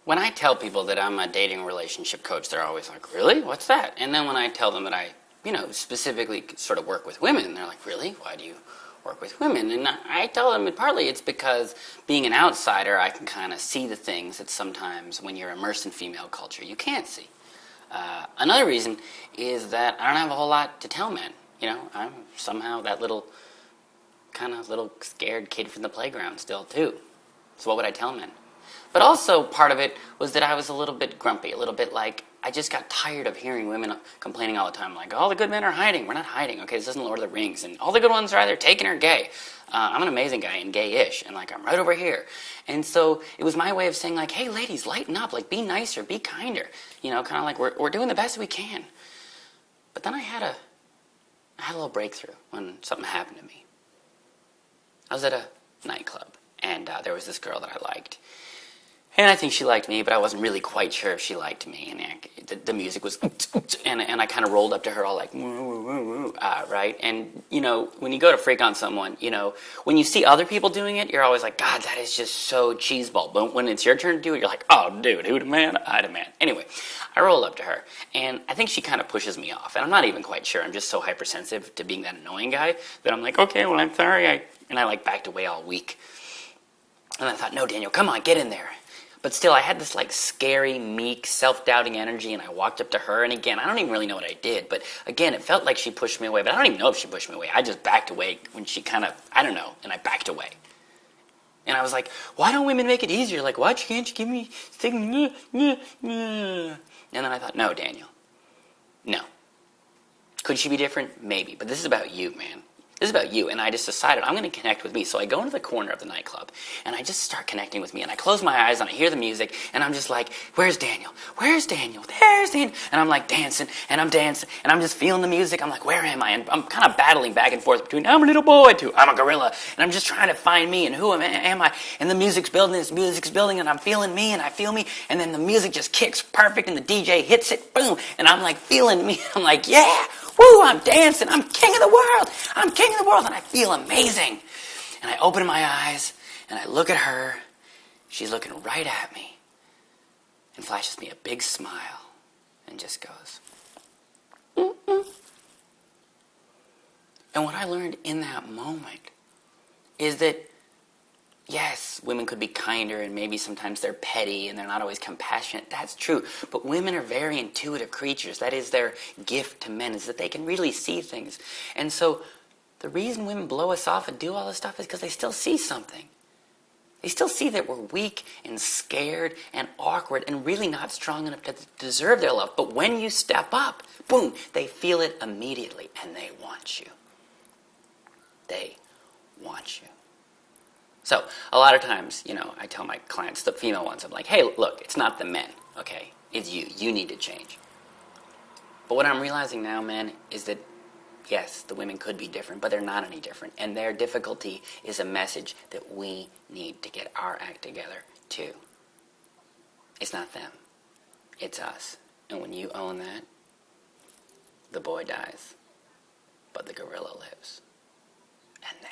when I tell people that I'm a dating relationship coach, they're always like, really? What's that? And then when I tell them that I, specifically sort of work with women, they're like, really? Why do you work with women? And I tell them partly it's because being an outsider, I can kind of see the things that sometimes when you're immersed in female culture, you can't see. Another reason is that I don't have a whole lot to tell men. I'm somehow that little scared kid from the playground still, too. So what would I tell men? But also part of it was that I was a little bit grumpy, a little bit like, I just got tired of hearing women complaining all the time, like, all the good men are hiding. We're not hiding, okay? This isn't Lord of the Rings. And all the good ones are either taken or gay. I'm an amazing guy and gay-ish, and, I'm right over here. And so it was my way of saying, hey, ladies, lighten up. Be nicer, be kinder. Kind of like we're doing the best we can. But then I had a little breakthrough when something happened to me. I was at a nightclub, and there was this girl that I liked. And I think she liked me, but I wasn't really quite sure if she liked me. And the music was, and I kind of rolled up to her all like, right? And, when you go to freak on someone, when you see other people doing it, you're always like, God, that is just so cheeseball. But when it's your turn to do it, you're like, oh, dude, who demand? I demand. Anyway, I roll up to her, and I think she kind of pushes me off. And I'm not even quite sure. I'm just so hypersensitive to being that annoying guy that I'm like, okay, well, I'm sorry. And I backed away all week. And I thought, no, Daniel, come on, get in there. But still, I had this scary, meek, self-doubting energy, and I walked up to her, and again, I don't even really know what I did, but again, it felt like she pushed me away, but I don't even know if she pushed me away. I just backed away when she I don't know, and I backed away. And I was like, why don't women make it easier? Why can't you give me thing? And then I thought, no, Daniel, no. Could she be different? Maybe, but this is about you, man. This is about you, and I just decided I'm going to connect with me. So I go into the corner of the nightclub, and I just start connecting with me, and I close my eyes, and I hear the music, and I'm just like, where's Daniel? Where's Daniel? There's Daniel. And I'm dancing, and I'm just feeling the music. I'm like, where am I? And I'm kind of battling back and forth between I'm a little boy to I'm a gorilla, and I'm just trying to find me, and who am I? And the music's building, and I'm feeling me, and I feel me, and then the music just kicks perfect, and the DJ hits it, boom, and I'm feeling me. I'm like, yeah. Woo, I'm dancing. I'm king of the world. I'm king of the world, and I feel amazing. And I open my eyes, and I look at her. She's looking right at me and flashes me a big smile and just goes, mm-mm. And what I learned in that moment is that, yes, women could be kinder, and maybe sometimes they're petty and they're not always compassionate. That's true. But women are very intuitive creatures. That is their gift to men, is that they can really see things. And so the reason women blow us off and do all this stuff is because they still see something. They still see that we're weak and scared and awkward and really not strong enough to deserve their love. But when you step up, boom, they feel it immediately, and they want you. They want you. So, a lot of times, I tell my clients, the female ones, I'm like, hey, look, it's not the men, okay? It's you. You need to change. But what I'm realizing now, men, is that, yes, the women could be different, but they're not any different. And their difficulty is a message that we need to get our act together, too. It's not them. It's us. And when you own that, the boy dies, but the gorilla lives. And they